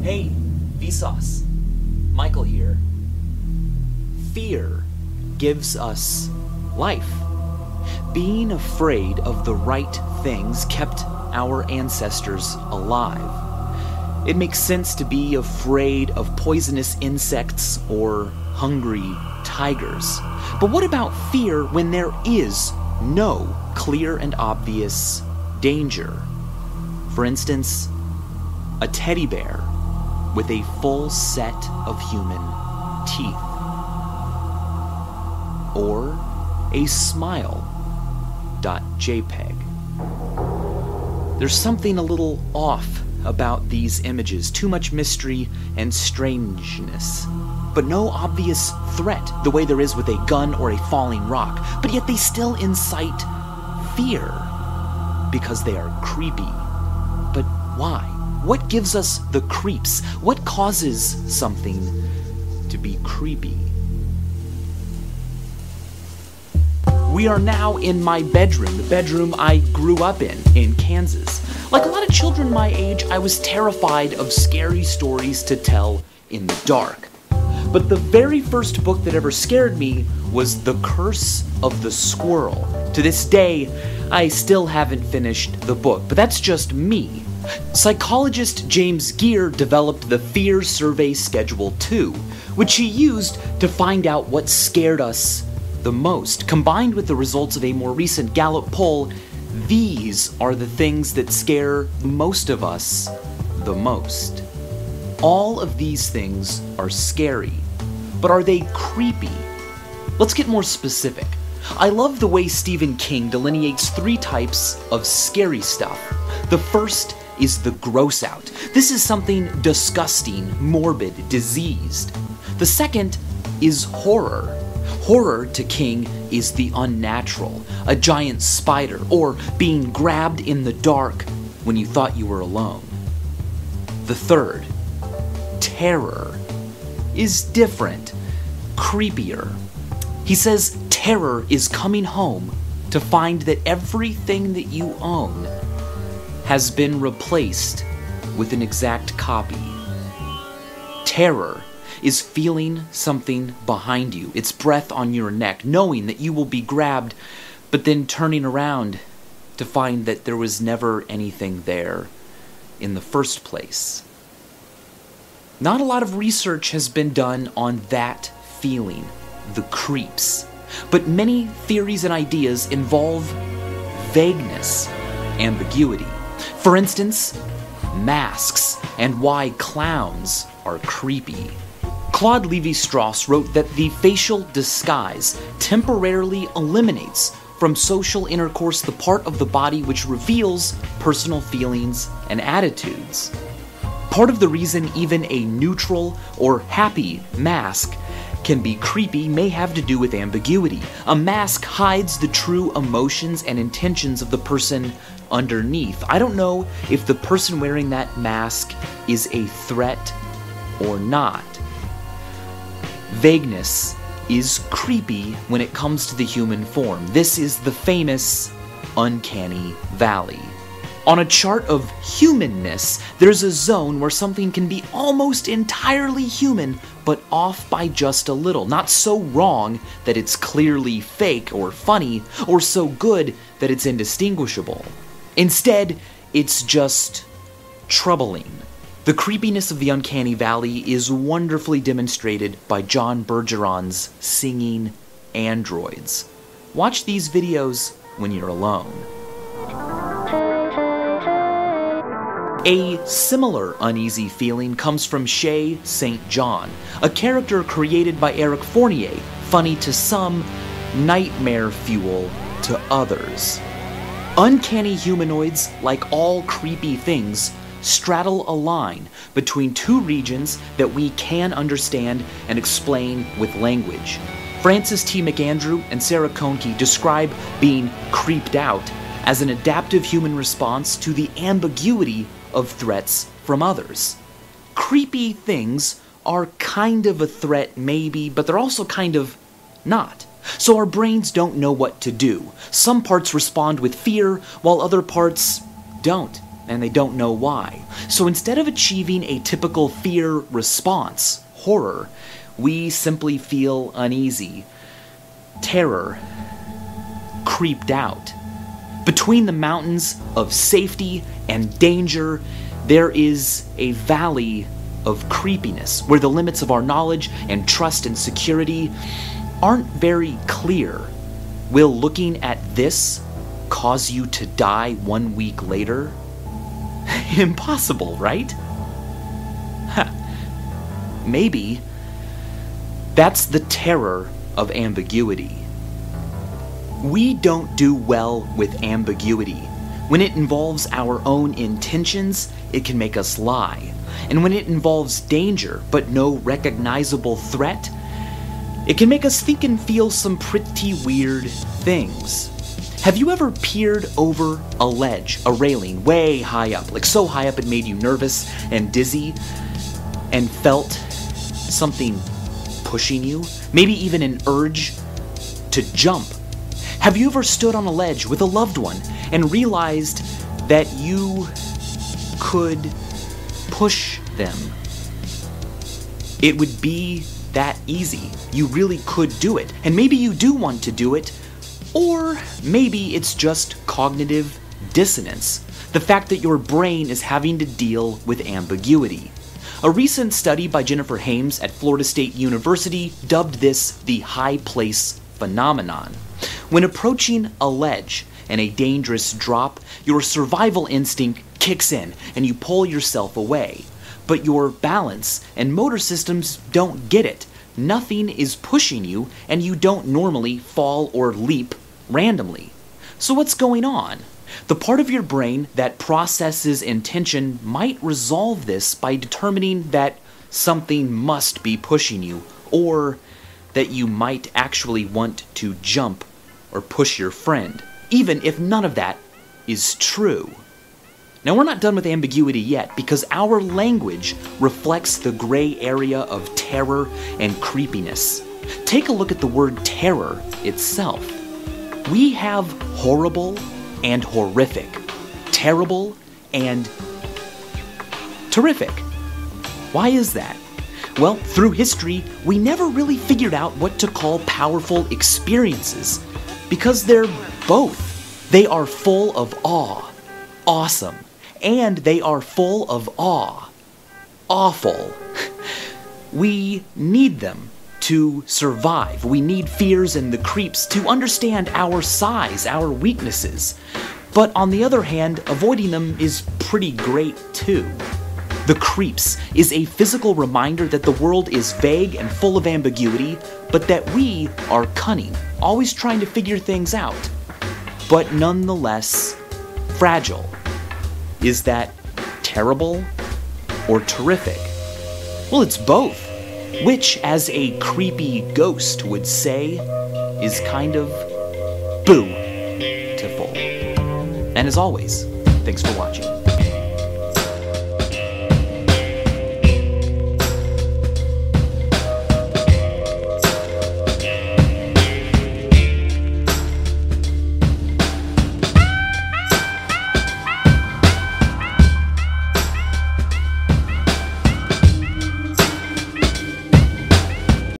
Hey, Vsauce. Michael here. Fear gives us life. Being afraid of the right things kept our ancestors alive. It makes sense to be afraid of poisonous insects or hungry tigers. But what about fear when there is no clear and obvious danger? For instance, a teddy bear with a full set of human teeth. Or a smile.jpg. There's something a little off about these images, too much mystery and strangeness. But no obvious threat, the way there is with a gun or a falling rock. But yet they still incite fear, because they are creepy. But why? What gives us the creeps? What causes something to be creepy? We are now in my bedroom, the bedroom I grew up in Kansas. Like a lot of children my age, I was terrified of scary stories to tell in the dark. But the very first book that ever scared me was The Curse of the Squirrel. To this day, I still haven't finished the book, but that's just me. Psychologist James Geer developed the Fear Survey Schedule 2, which he used to find out what scared us the most. Combined with the results of a more recent Gallup poll, these are the things that scare most of us the most. All of these things are scary, but are they creepy? Let's get more specific. I love the way Stephen King delineates 3 types of scary stuff. The first is the gross out. This is something disgusting, morbid, diseased. The second is horror. Horror to King is the unnatural, a giant spider, or being grabbed in the dark when you thought you were alone. The third, terror, is different, creepier. He says terror is coming home to find that everything that you own has been replaced with an exact copy. Terror is feeling something behind you, its breath on your neck, knowing that you will be grabbed, but then turning around to find that there was never anything there in the first place. Not a lot of research has been done on that feeling, the creeps, but many theories and ideas involve vagueness, ambiguity. For instance, masks and why clowns are creepy. Claude Levi-Strauss wrote that the facial disguise temporarily eliminates from social intercourse the part of the body which reveals personal feelings and attitudes. Part of the reason even a neutral or happy mask can be creepy may have to do with ambiguity. A mask hides the true emotions and intentions of the person underneath. I don't know if the person wearing that mask is a threat or not. Vagueness is creepy when it comes to the human form. This is the famous uncanny valley. On a chart of humanness, there's a zone where something can be almost entirely human, but off by just a little. Not so wrong that it's clearly fake or funny, or so good that it's indistinguishable. Instead, it's just troubling. The creepiness of the uncanny valley is wonderfully demonstrated by John Bergeron's Singing Androids. Watch these videos when you're alone. A similar uneasy feeling comes from SHAYE St. a character created by Eric Fournier, funny to some, nightmare fuel to others. Uncanny humanoids, like all creepy things, straddle a line between 2 regions that we can understand and explain with language. Francis T. McAndrew and Sarah Kohnke describe being creeped out as an adaptive human response to the ambiguity of threats from others. Creepy things are kind of a threat, maybe, but they're also kind of not. So our brains don't know what to do. Some parts respond with fear, while other parts don't. and they don't know why. So instead of achieving a typical fear response, horror, we simply feel uneasy, terror, creeped out. Between the mountains of safety and danger, there is a valley of creepiness where the limits of our knowledge and trust and security aren't very clear. Will looking at this cause you to die 1 week later? Impossible, right? Maybe that's the terror of ambiguity. We don't do well with ambiguity. When it involves our own intentions, it can make us lie. And when it involves danger, but no recognizable threat, it can make us think and feel some pretty weird things. Have you ever peered over a ledge, a railing, way high up, like so high up it made you nervous and dizzy, and felt something pushing you? Maybe even an urge to jump. Have you ever stood on a ledge with a loved one and realized that you could push them? It would be that easy. You really could do it. And maybe you do want to do it, or maybe it's just cognitive dissonance. The fact that your brain is having to deal with ambiguity. A recent study by Jennifer Hames at Florida State University dubbed this the high place phenomenon. When approaching a ledge and a dangerous drop, your survival instinct kicks in and you pull yourself away. But your balance and motor systems don't get it. Nothing is pushing you, and you don't normally fall or leap randomly. So what's going on? The part of your brain that processes intention might resolve this by determining that something must be pushing you, or that you might actually want to jump or push your friend, even if none of that is true. Now, we're not done with ambiguity yet, because our language reflects the gray area of terror and creepiness. Take a look at the word terror itself. We have horrible and horrific, terrible and terrific. Why is that? Well, through history, we never really figured out what to call powerful experiences, because they're both. They are full of awe, awesome, and they are full of awe, awful. We need them to survive. We need fears and the creeps to understand our size, our weaknesses. But on the other hand, avoiding them is pretty great too. The creeps is a physical reminder that the world is vague and full of ambiguity, but that we are cunning, always trying to figure things out, but nonetheless fragile. Is that terrible or terrific? Well, it's both, which, as a creepy ghost would say, is kind of boo-tiful. And as always, thanks for watching.